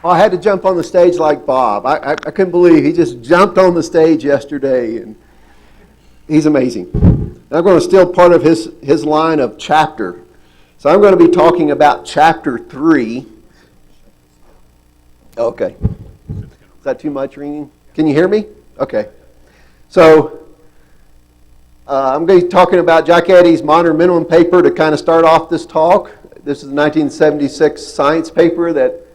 Oh, I had to jump on the stage like Bob. I couldn't believe he just jumped on the stage yesterday, and he's amazing. And I'm going to steal part of his line of chapter. So I'm going to be talking about chapter 3. Okay. Is that too much ringing? Can you hear me? Okay. So I'm going to be talking about Jack Eddy's modern minimum paper to kind of start off this talk. This is a 1976 science paper that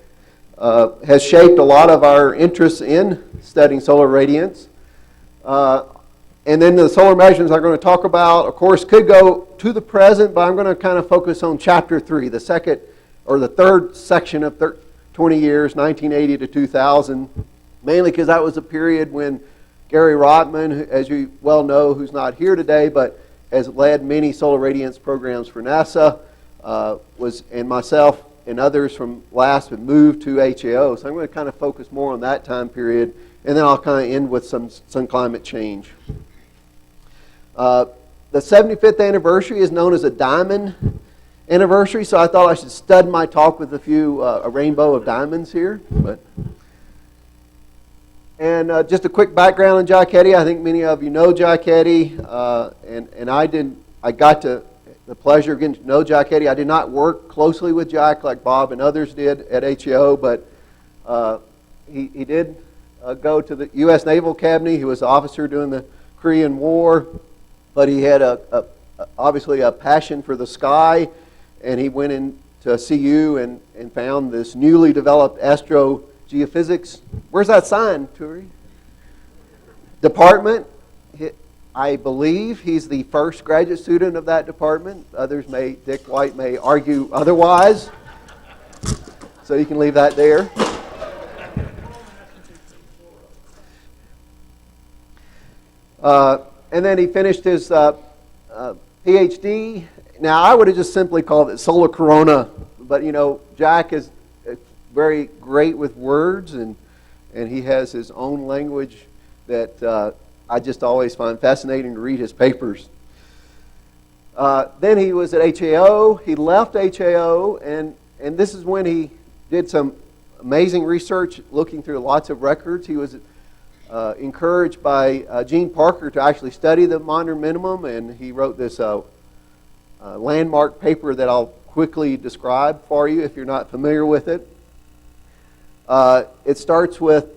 has shaped a lot of our interest in studying solar radiance. And then the solar measurements I'm going to talk about, of course, could go to the present, but I'm going to kind of focus on chapter 3, the second or the third section of 20 years, 1980 to 2000, mainly because that was a period when Gary Rotman, as you well know, who's not here today, but has led many solar radiance programs for NASA, and myself and others from LASP had moved to HAO. So I'm going to kind of focus more on that time period, and then I'll kind of end with some climate change. The 75th anniversary is known as a diamond anniversary, so I thought I should stud my talk with a rainbow of diamonds here. And just a quick background on Jack Eddy. I think many of you know Jack Eddy, and I got the pleasure of getting to know Jack Eddy. I did not work closely with Jack like Bob and others did at HAO, but he did go to the U.S. Naval Academy. He was an officer during the Korean War, but he had obviously a passion for the sky, and he went into CU and found this newly developed astrogeophysics. Where's that sign, Turi? Department. I believe he's the first graduate student of that department. Dick White may argue otherwise. So you can leave that there. And then he finished his PhD. Now, I would have just simply called it Solar Corona, but Jack is very great with words, and he has his own language that I just always find fascinating to read his papers. Then he was at HAO. He left HAO, and this is when he did some amazing research looking through lots of records. He was encouraged by Gene Parker to actually study the modern minimum, and he wrote this landmark paper that I'll quickly describe for you if you're not familiar with it. It starts with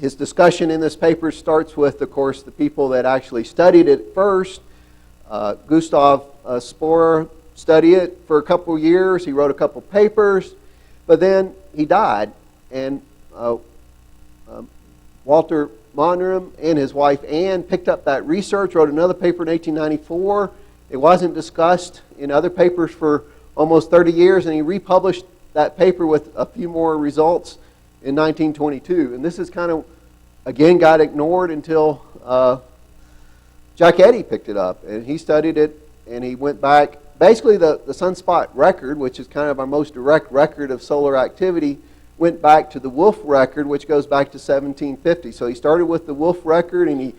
his discussion in this paper starts with, of course, the people that actually studied it first. Gustav Sporer studied it for a couple years. He wrote a couple papers, but then he died. And Walter Monrum and his wife Anne picked up that research, wrote another paper in 1894. It wasn't discussed in other papers for almost 30 years, and he republished that paper with a few more results in 1922. And this is kind of, again, got ignored until Jack Eddy picked it up. And he studied it, and he went back. Basically, the sunspot record, which is kind of our most direct record of solar activity, went back to the Wolf record, which goes back to 1750. So he started with the Wolf record, and he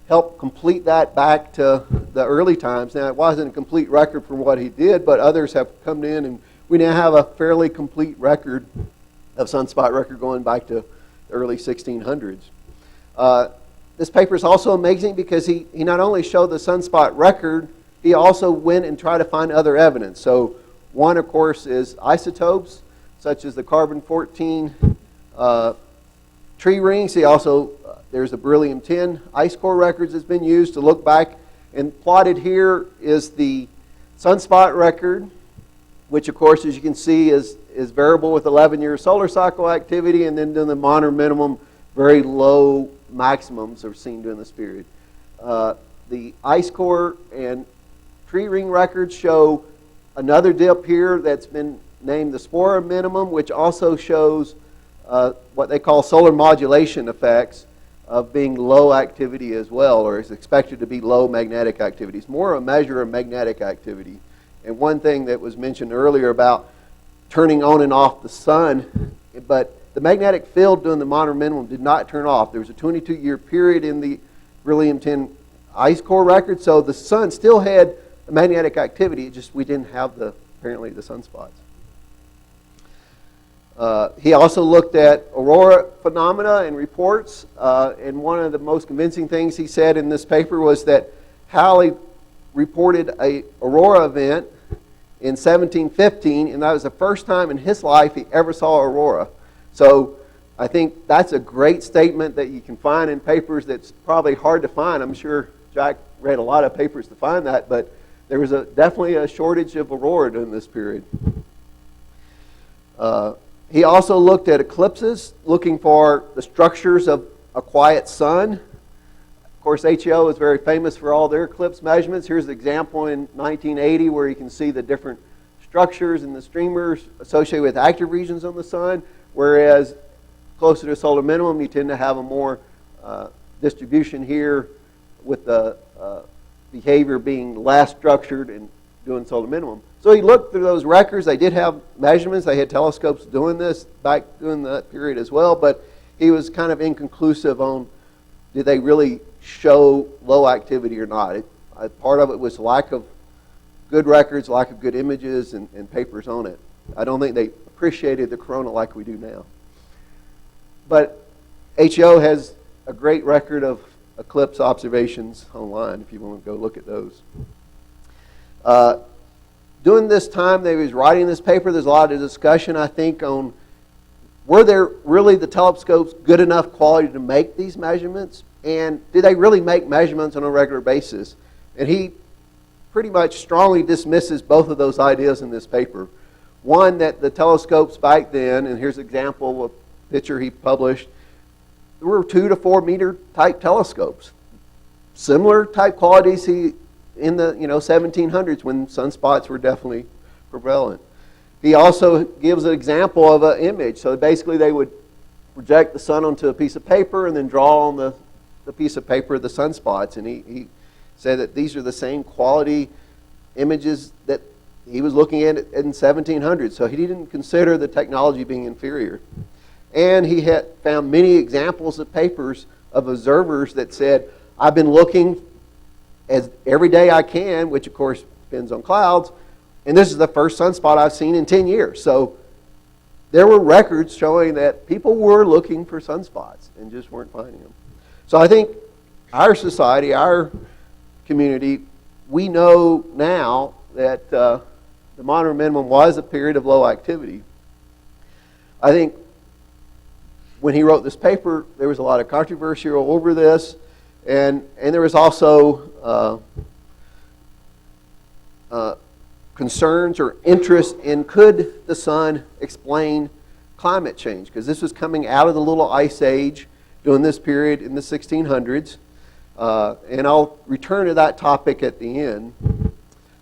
helped complete that back to the early times. Now, it wasn't a complete record from what he did, but others have come in, and we now have a fairly complete record of sunspot record going back to the early 1600s. This paper is also amazing because he not only showed the sunspot record, he also went and tried to find other evidence. So one, of course, is isotopes, such as the carbon-14 tree rings. He also, there's a beryllium-10 ice core records that's been used to look back. And plotted here is the sunspot record, which, of course, as you can see, is variable with 11-year solar cycle activity, and then during the modern minimum, very low maximums are seen during this period. The ice core and tree ring records show another dip here that's been named the Sporer minimum, which also shows what they call solar modulation effects of being low activity as well, or is expected to be low magnetic activity. It's more a measure of magnetic activity. And one thing that was mentioned earlier about turning on and off the sun, but the magnetic field during the modern minimum did not turn off. There was a 22-year period in the beryllium-10 ice core record, so the sun still had magnetic activity. It just we didn't have apparently the sunspots. He also looked at aurora phenomena and reports, and one of the most convincing things he said in this paper was that Halley reported a aurora event in 1715, and that was the first time in his life he ever saw aurora. So I think that's a great statement that you can find in papers that's probably hard to find. I'm sure Jack read a lot of papers to find that, but there was definitely a shortage of aurora during this period. He also looked at eclipses, looking for the structures of a quiet sun. Of course, HAO is very famous for all their eclipse measurements. Here's an example in 1980 where you can see the different structures and the streamers associated with active regions on the sun, whereas closer to solar minimum, you tend to have a more distribution here with the behavior being less structured and doing solar minimum. So he looked through those records. They did have measurements. They had telescopes doing this back during that period as well, but he was kind of inconclusive on did they really show low activity or not. Part of it was lack of good records, lack of good images, and papers on it. I don't think they appreciated the corona like we do now. But HAO has a great record of eclipse observations online if you want to go look at those. During this time that he was writing this paper, there's a lot of discussion, I think, on were there really the telescopes good enough quality to make these measurements? And did they really make measurements on a regular basis? And he pretty much strongly dismisses both of those ideas in this paper. One, that the telescopes back then, and here's an example of a picture he published, there were 2 to 4 meter type telescopes. Similar type qualities in the 1700s when sunspots were definitely prevalent. He also gives an example of an image. So basically they would project the sun onto a piece of paper and then draw on the piece of paper the sunspots. And he said that these are the same quality images that he was looking at in 1700. So he didn't consider the technology being inferior. And he had found many examples of papers of observers that said, I've been looking as every day I can, which of course depends on clouds, and this is the first sunspot I've seen in 10 years. So there were records showing that people were looking for sunspots and just weren't finding them. So I think our society, our community, we know now that the modern minimum was a period of low activity. I think when he wrote this paper, there was a lot of controversy over this, and there was also concerns or interest in could the sun explain climate change, because this was coming out of the little ice age during this period in the 1600s. And I'll return to that topic at the end.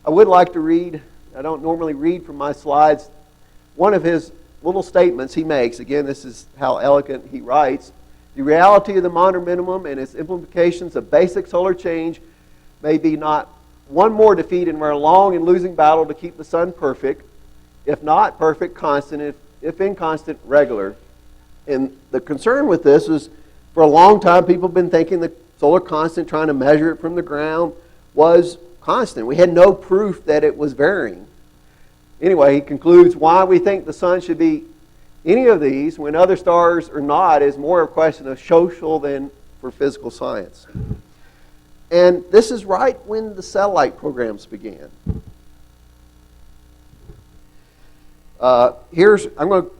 I would like to read, I don't normally read from my slides, one of his little statements he makes. Again, this is how elegant he writes. The reality of the modern minimum and its implications of basic solar change may be not one more defeat in our long and losing battle to keep the sun perfect, if not perfect, constant, if inconstant, regular. And the concern with this is for a long time people have been thinking the solar constant, trying to measure it from the ground, was constant. We had no proof that it was varying. Anyway, he concludes why we think the sun should be any of these when other stars are not is more a question of social than for physical science. And this is right when the satellite programs began. I'm going to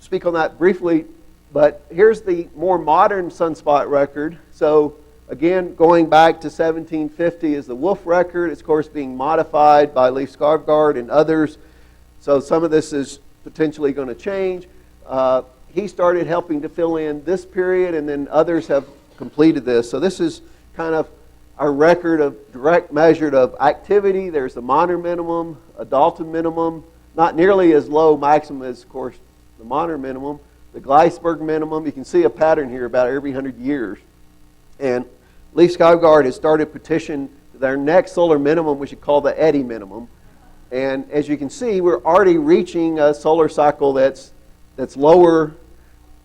speak on that briefly, but here's the more modern sunspot record. So again, going back to 1750 is the Wolf record. It's of course being modified by Leif Skavgaard and others. So some of this is potentially going to change. He started helping to fill in this period, and then others have completed this. So this is kind of our record of direct measured of activity. There's the modern minimum, a Dalton minimum, not nearly as low maximum as, of course, the modern minimum. The Gleisberg minimum, you can see a pattern here about every 100 years. And Leif Skavgaard has started petition to their next solar minimum, which we call the Eddy minimum. And as you can see, we're already reaching a solar cycle that's lower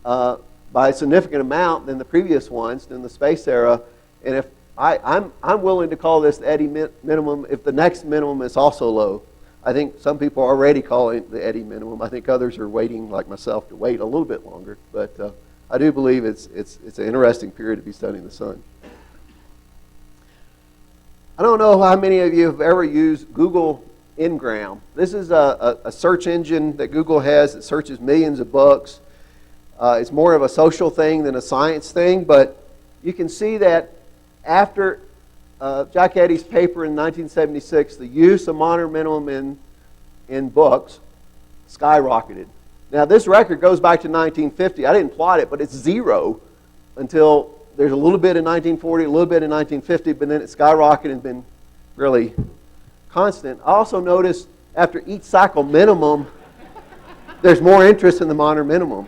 by a significant amount than the previous ones in the space era. And if I'm willing to call this the Eddy minimum if the next minimum is also low. I think some people are already calling it the eddy minimum. I think others are waiting, like myself, to wait a little bit longer. But I do believe it's an interesting period to be studying the sun. I don't know how many of you have ever used Google Ngram. This is a search engine that Google has that searches millions of books. It's more of a social thing than a science thing, but you can see that after Jack Eddy's paper in 1976, the use of mono minimum in books skyrocketed. Now, this record goes back to 1950. I didn't plot it, but it's zero until there's a little bit in 1940, a little bit in 1950, but then it skyrocketed and been really constant. I also noticed after each cycle minimum, there's more interest in the mono minimum.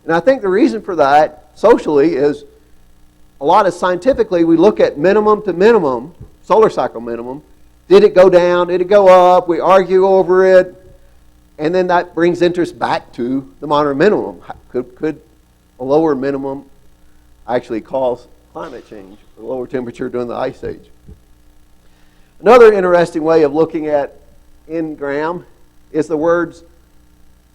And I think the reason for that socially is a lot of scientifically, we look at minimum to minimum, solar cycle minimum. Did it go down? Did it go up? We argue over it. And then that brings interest back to the mono minimum. Could a lower minimum actually cause climate change, or lower temperature during the ice age? Another interesting way of looking at Ngram is the words.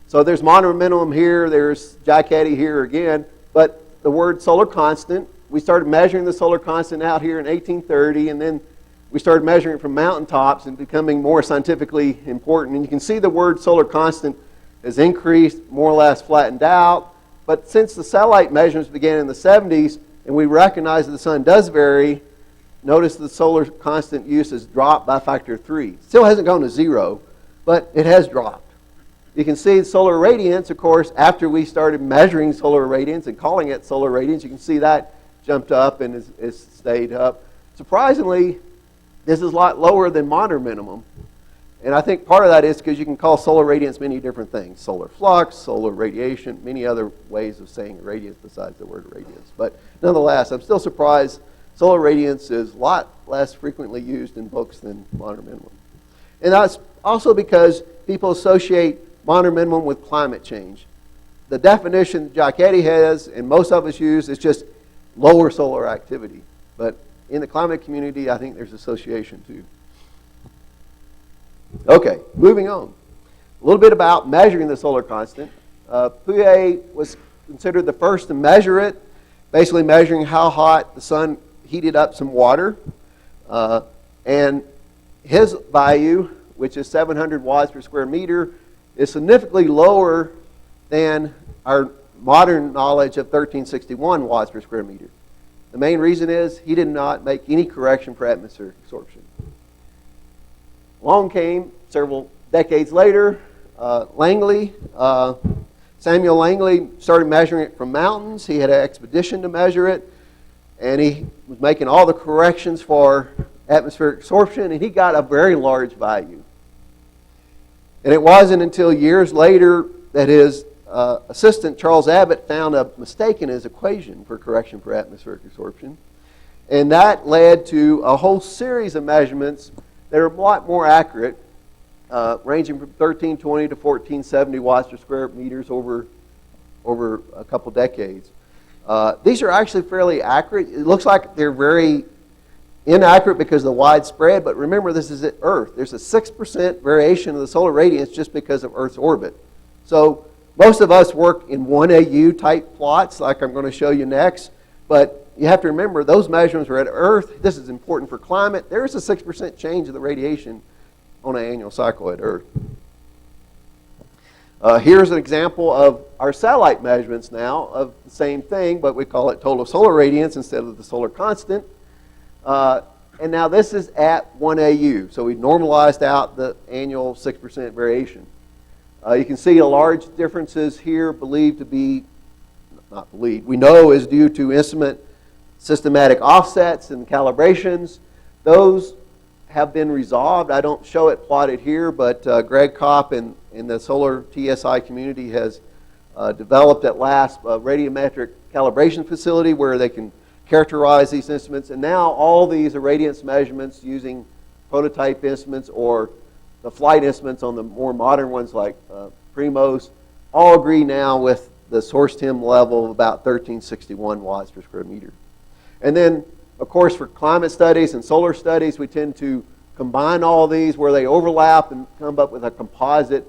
So there's mono minimum here, there's Jack Eddy here again, but the word solar constant, we started measuring the solar constant out here in 1830, and then we started measuring it from mountaintops and becoming more scientifically important. And you can see the word solar constant has increased, more or less flattened out. But since the satellite measurements began in the 70s, and we recognize that the sun does vary, notice the solar constant use has dropped by a factor of 3. Still hasn't gone to 0, but it has dropped. You can see solar radiance, of course, after we started measuring solar radiance and calling it solar radiance, you can see that jumped up and has stayed up. Surprisingly, this is a lot lower than mono minimum. And I think part of that is because you can call solar radiance many different things. Solar flux, solar radiation, many other ways of saying radiance besides the word radiance. But nonetheless, I'm still surprised solar radiance is a lot less frequently used in books than mono minimum. And that's also because people associate mono minimum with climate change. The definition Jack Eddy has, and most of us use, is just lower solar activity. But in the climate community, I think there's association too. Okay, moving on. A little bit about measuring the solar constant. Pouillet was considered the first to measure it, basically measuring how hot the sun heated up some water. And his value, which is 700 watts per square meter, is significantly lower than our modern knowledge of 1361 watts per square meter. The main reason is he did not make any correction for atmospheric absorption. Along came, several decades later, Langley. Samuel Langley started measuring it from mountains. He had an expedition to measure it, and he was making all the corrections for atmospheric absorption, and he got a very large value. And it wasn't until years later that his assistant, Charles Abbott, found a mistake in his equation for correction for atmospheric absorption. And that led to a whole series of measurements that are a lot more accurate, ranging from 1320 to 1470 watts per square meters over a couple decades. These are actually fairly accurate. It looks like they're very inaccurate because of the widespread, but remember this is at Earth. There's a 6% variation of the solar radiance just because of Earth's orbit. So most of us work in 1 AU type plots like I'm going to show you next, but you have to remember those measurements are at Earth. This is important for climate. There's a 6% change of the radiation on an annual cycle at Earth. Here's an example of our satellite measurements now of the same thing, but we call it total solar radiance instead of the solar constant. And now this is at 1 AU, so we've normalized out the annual 6% variation. You can see a large differences here believed to be, not believed, we know is due to instrument systematic offsets and calibrations. Those have been resolved. I don't show it plotted here, but Greg Kopp in the solar TSI community has developed at last a radiometric calibration facility where they can characterize these instruments. And now all these irradiance measurements using prototype instruments or the flight instruments on the more modern ones like Primos all agree now with the source TIM level of about 1361 watts per square meter. And then, of course, for climate studies and solar studies, we tend to combine all these where they overlap and come up with a composite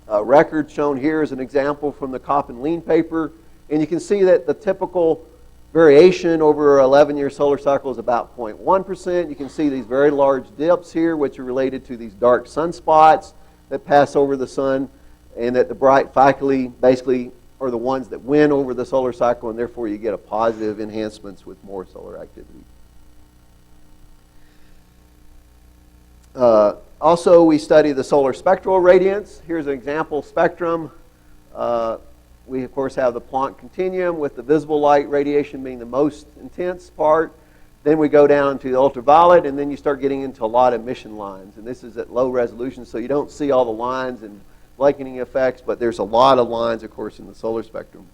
record. Shown here is an example from the Kopp and Lean paper. And you can see that the typical variation over an 11-year solar cycle is about 0.1%. You can see these very large dips here, which are related to these dark sunspots that pass over the sun, and that the bright faculae basically are the ones that win over the solar cycle, and therefore you get a positive enhancements with more solar activity. Also, we study the solar spectral radiance. Here's an example spectrum. We, of course, have the Planck continuum with the visible light radiation being the most intense part. Then we go down to the ultraviolet, and then you start getting into a lot of emission lines. And this is at low resolution, so you don't see all the lines and blanketing effects, but there's a lot of lines, of course, in the solar spectrum.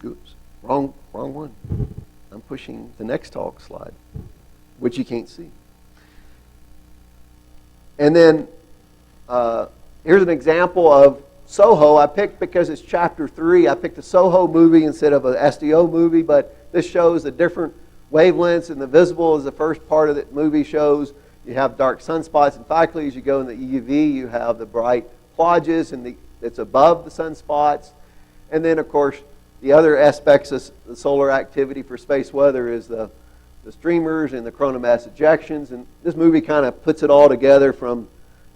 Oops, wrong one. I'm pushing the next talk slide, which you can't see. And then here's an example of SOHO. I picked, because it's chapter 3, I picked a SOHO movie instead of an SDO movie, but this shows the different wavelengths, and the visible is the first part of the movie shows. You have dark sunspots and faculae. As you go in the EUV, you have the bright plages and it's above the sunspots. And then, of course, the other aspects of the solar activity for space weather is the streamers and the coronal mass ejections. And this movie kind of puts it all together from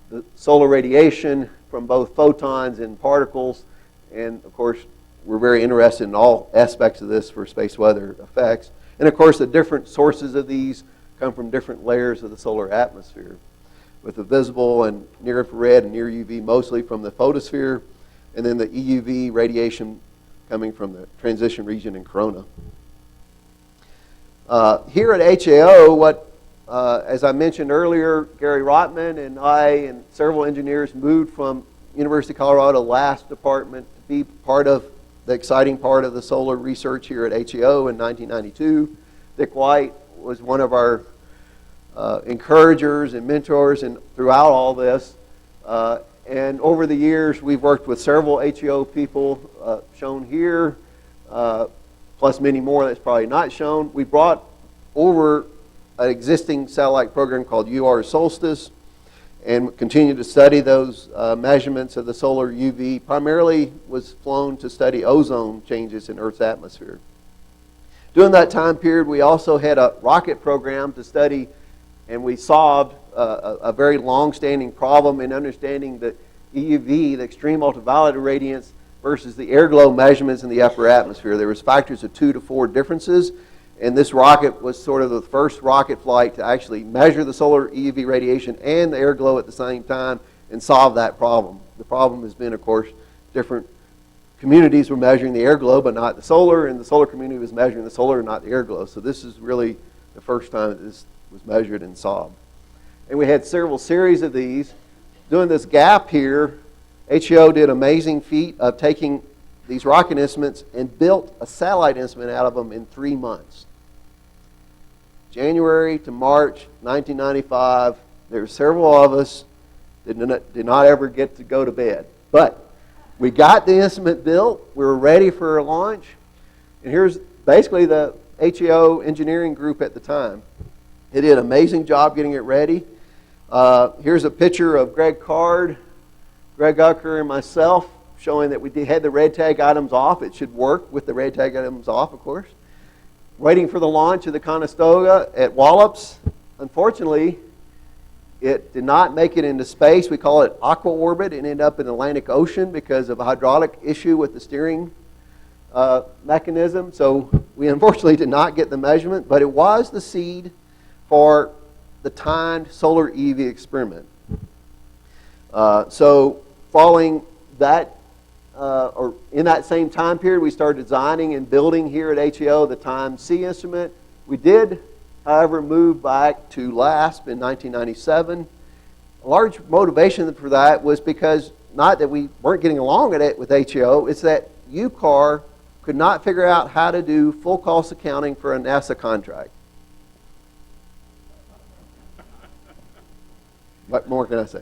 the solar radiation from both photons and particles. And, of course, we're very interested in all aspects of this for space weather effects. And, of course, the different sources of these come from different layers of the solar atmosphere, with the visible and near infrared and near UV mostly from the photosphere, and then the EUV radiation coming from the transition region and corona. Here at HAO, as I mentioned earlier, Gary Rotman and I and several engineers moved from University of Colorado last department to be part of the exciting part of the solar research here at HAO in 1992. Dick White was one of our encouragers and mentors and throughout all this. And over the years, we've worked with several HAO people shown here, plus many more that's probably not shown. We brought over an existing satellite program called UR Solstice and continue to study those measurements of the solar UV. Primarily was flown to study ozone changes in Earth's atmosphere. During that time period, we also had a rocket program to study, and we solved a very long-standing problem in understanding the EUV, the extreme ultraviolet irradiance, versus the air glow measurements in the upper atmosphere. There was factors of 2 to 4 differences, and this rocket was sort of the first rocket flight to actually measure the solar EUV radiation and the air glow at the same time and solve that problem. The problem has been, of course, different communities were measuring the air glow but not the solar, and the solar community was measuring the solar and not the air glow. So this is really the first time that this was measured and solved. And we had several series of these. During this gap here, HAO did an amazing feat of taking these rocket instruments and built a satellite instrument out of them in 3 months. January to March 1995, there were several of us that did not ever get to go to bed. But we got the instrument built. We were ready for a launch. And here's basically the HAO engineering group at the time. They did an amazing job getting it ready. Here's a picture of Greg Card, Greg Ucker, and myself showing that we had the red tag items off. It should work with the red tag items off, of course. Waiting for the launch of the Conestoga at Wallops. Unfortunately, it did not make it into space. We call it aqua orbit. It ended up in the Atlantic Ocean because of a hydraulic issue with the steering mechanism. So we unfortunately did not get the measurement, but it was the seed for the timed solar EV experiment. So following that, or in that same time period, we started designing and building here at HAO the timed C instrument. We did, however, move back to LASP in 1997. A large motivation for that was because, not that we weren't getting along with HAO, it's that UCAR could not figure out how to do full cost accounting for a NASA contract. What more can I say?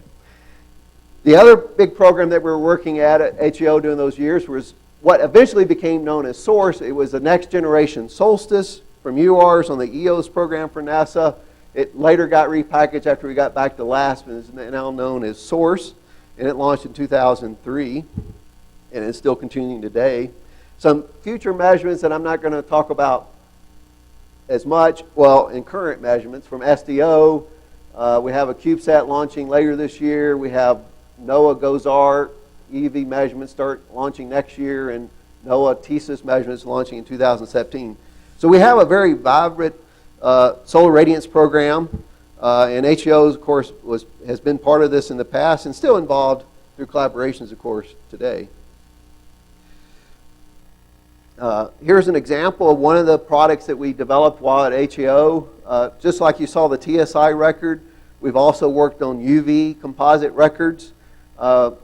The other big program that we were working at HAO during those years was what eventually became known as SOURCE. It was the next generation Solstice from URs on the EOS program for NASA. It later got repackaged after we got back to LASP, and is now known as SOURCE, and it launched in 2003, and it's still continuing today. Some future measurements that I'm not going to talk about as much, well, in current measurements from SDO, we have a CubeSat launching later this year. We have NOAA GOES-R EV measurements start launching next year, and NOAA TSIS measurements launching in 2017. So we have a very vibrant solar radiance program, and HAO, of course, has been part of this in the past and still involved through collaborations, of course, today. Here's an example of one of the products that we developed while at HAO. Just like you saw the TSI record, we've also worked on UV composite records.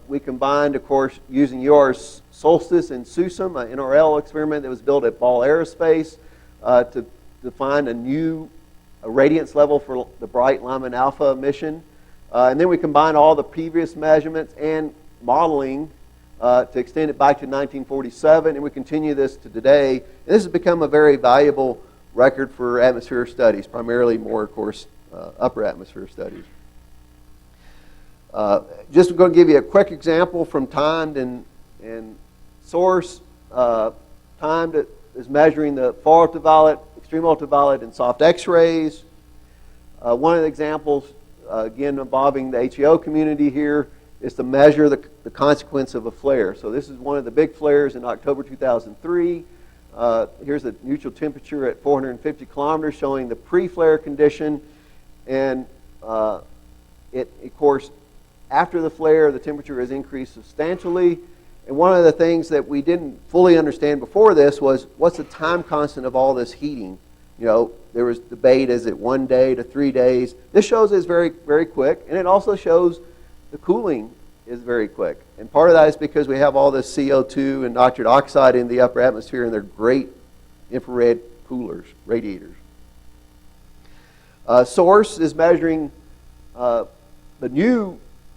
We combined, of course, using UR's Solstice and SUSM, an NRL experiment that was built at Ball Aerospace, to define a new radiance level for the bright Lyman Alpha mission. And then we combined all the previous measurements and modeling to extend it back to 1947, and we continue this to today. And this has become a very valuable record for atmosphere studies, primarily more, of course, upper atmosphere studies. Just going to give you a quick example from timed and source. Timed is measuring the far ultraviolet, extreme ultraviolet, and soft X-rays. One of the examples, again involving the HAO community here, is to measure the consequence of a flare. So this is one of the big flares in October 2003. Here's the neutral temperature at 450 kilometers showing the pre-flare condition. And of course, after the flare, the temperature has increased substantially. And one of the things that we didn't fully understand before this was, what's the time constant of all this heating? You know, there was debate, is it 1 day to 3 days? This shows it's very, very quick, and it also shows the cooling is very quick. And part of that is because we have all this CO2 and nitric oxide in the upper atmosphere, and they're great infrared coolers, radiators. Source is measuring, the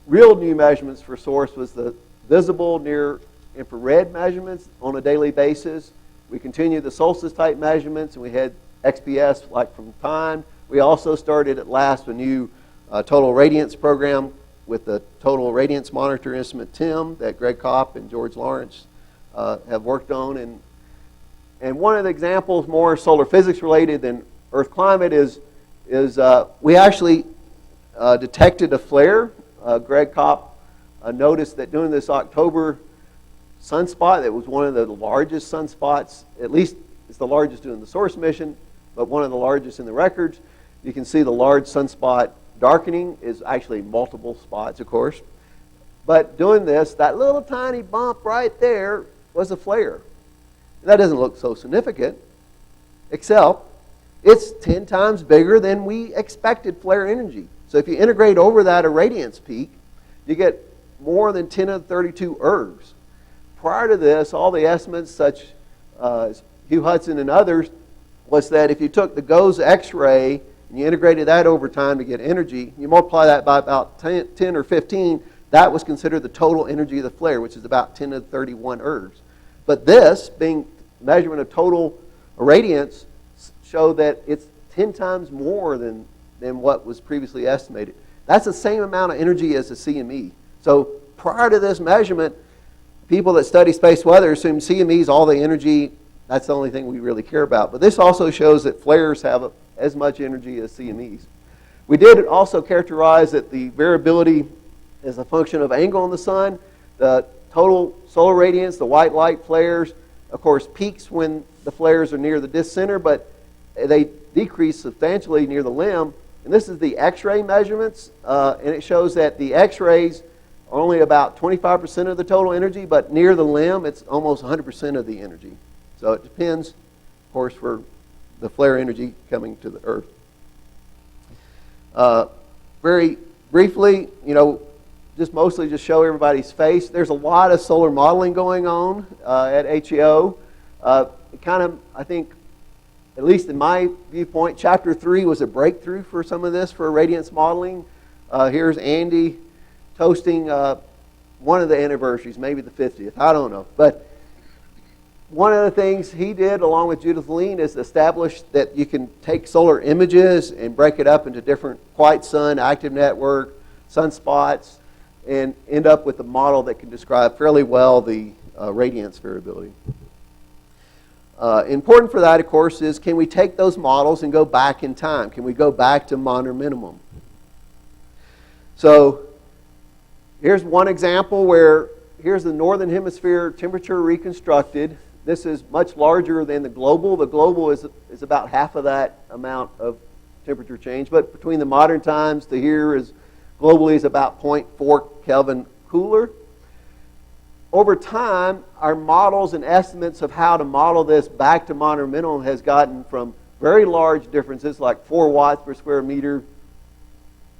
real new measurements for Source was the visible near infrared measurements on a daily basis. We continued the solstice type measurements, and we had XPS like from time. We also started at last a new total radiance program with the total radiance monitor instrument TIM that Greg Kopp and George Lawrence have worked on. And one of the examples more solar physics related than Earth climate is we actually detected a flare. Greg Kopp noticed that during this October sunspot, that was one of the largest sunspots, at least it's the largest during the source mission, but one of the largest in the records. You can see the large sunspot darkening is actually multiple spots, of course. But doing this, that little tiny bump right there was a flare. That doesn't look so significant, except it's 10 times bigger than we expected flare energy. So if you integrate over that irradiance peak, you get more than 10 to the 32 ergs. Prior to this, all the estimates, such as Hugh Hudson and others, was that if you took the GOES X-ray and you integrated that over time to get energy, you multiply that by about 10 or 15, that was considered the total energy of the flare, which is about 10 to the 31 ergs. But this, being measurement of total irradiance, showed that it's 10 times more than what was previously estimated. That's the same amount of energy as the CME. So prior to this measurement, people that study space weather assume CME is all the energy. That's the only thing we really care about. But this also shows that flares have as much energy as CMEs. We did also characterize that the variability is a function of angle on the sun. The total solar radiance, the white light flares, of course, peaks when the flares are near the disk center, but they decrease substantially near the limb. And this is the X-ray measurements, and it shows that the X-rays are only about 25% of the total energy, but near the limb, it's almost 100% of the energy. So it depends, of course, for the flare energy coming to the Earth. Very briefly, just mostly just show everybody's face. There's a lot of solar modeling going on at HAO. I think, at least in my viewpoint, Chapter 3 was a breakthrough for some of this for radiance modeling. Here's Andy toasting one of the anniversaries, maybe the 50th. I don't know. But one of the things he did along with Judith Lean is establish that you can take solar images and break it up into different quiet sun, active network, sunspots, and end up with a model that can describe fairly well the radiance variability. Important for that, of course, is can we take those models and go back in time? Can we go back to modern minimum? So here's one example where here's the northern hemisphere temperature reconstructed. This is much larger than the global. The global is about half of that amount of temperature change. But between the modern times to here is globally is about 0.4 Kelvin cooler. Over time, our models and estimates of how to model this back to modern minimum has gotten from very large differences, like 4 watts per square meter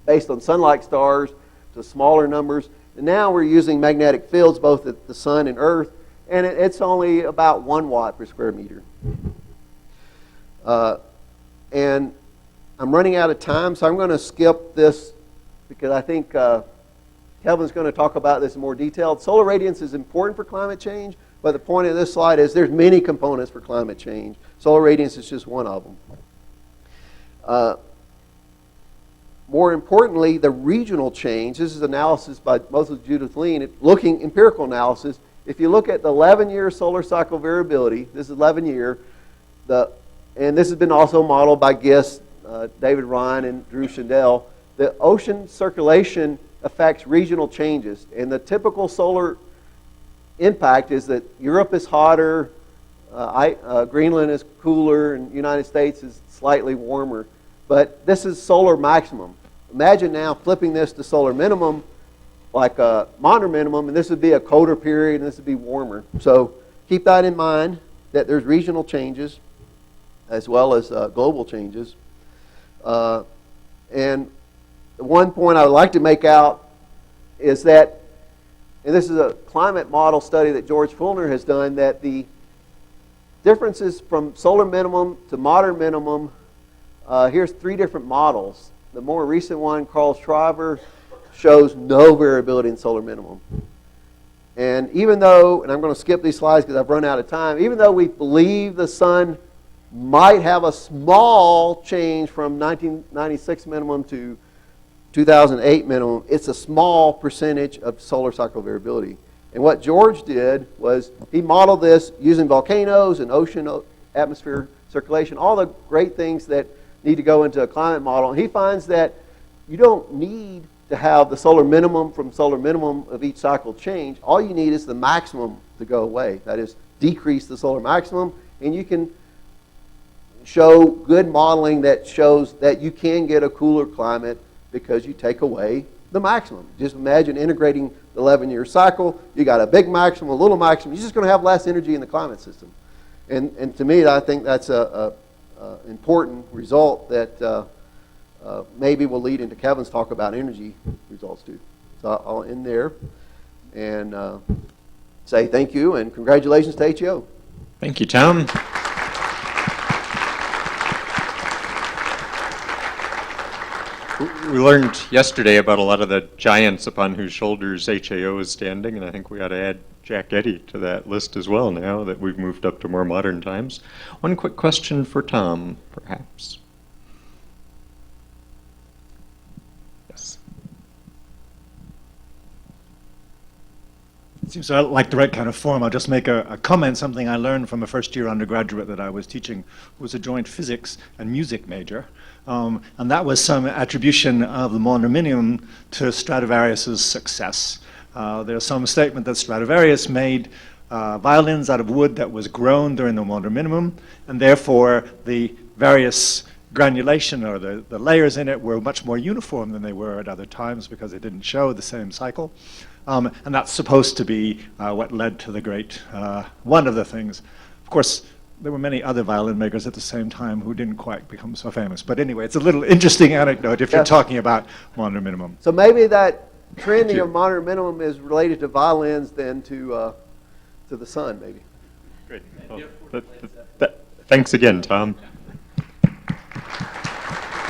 based on sun-like stars, to smaller numbers. And now we're using magnetic fields both at the sun and Earth, and it's only about 1 watt per square meter. And I'm running out of time, so I'm going to skip this because I think Kevin's going to talk about this in more detail. Solar radiance is important for climate change, but the point of this slide is there's many components for climate change. Solar radiance is just one of them. More importantly, the regional change. This is analysis by mostly Judith Lean, looking empirical analysis. If you look at the 11-year solar cycle variability, this is 11-year, and this has been also modeled by GIST, David Ryan and Drew Shindell. The ocean circulation affects regional changes, and the typical solar impact is that Europe is hotter, Greenland is cooler, and the United States is slightly warmer. But this is solar maximum. Imagine now flipping this to solar minimum, like a modern minimum, and this would be a colder period, and this would be warmer. So keep that in mind, that there's regional changes as well as global changes. And one point I would like to make out is that, and this is a climate model study that George Fulner has done, that the differences from solar minimum to modern minimum, here's 3 different models. The more recent one, Carl Shriver, shows no variability in solar minimum. And even though, and I'm going to skip these slides because I've run out of time, even though we believe the sun might have a small change from 1996 minimum to 2008 minimum, it's a small percentage of solar cycle variability. And what George did was he modeled this using volcanoes and ocean atmosphere circulation, all the great things that need to go into a climate model. And he finds that you don't need to have the solar minimum from solar minimum of each cycle change. All you need is the maximum to go away. That is, decrease the solar maximum, and you can show good modeling that shows that you can get a cooler climate because you take away the maximum. Just imagine integrating the 11-year cycle. You got a big maximum, a little maximum. You're just going to have less energy in the climate system. And to me, I think that's a important result that maybe will lead into Kevin's talk about energy results too. So I'll end there and say thank you and congratulations to HAO. Thank you, Tom. We learned yesterday about a lot of the giants upon whose shoulders HAO is standing, and I think we ought to add Jack Eddy to that list as well now that we've moved up to more modern times. One quick question for Tom, perhaps. Yes. It seems like the right kind of form. I'll just make a comment, something I learned from a first-year undergraduate that I was teaching, who was a joint physics and music major. And that was some attribution of the modern minimum to Stradivarius's success. There's some statement that Stradivarius made violins out of wood that was grown during the modern minimum, and therefore the various granulation or the layers in it were much more uniform than they were at other times because they didn't show the same cycle. And that's supposed to be what led to the great, one of the things. Of course, there were many other violin makers at the same time who didn't quite become so famous. But anyway, it's a little interesting anecdote if you're talking about modern minimum. So maybe that trending of modern minimum is related to violins than to the sun, maybe. Great. Well, thanks again, Tom.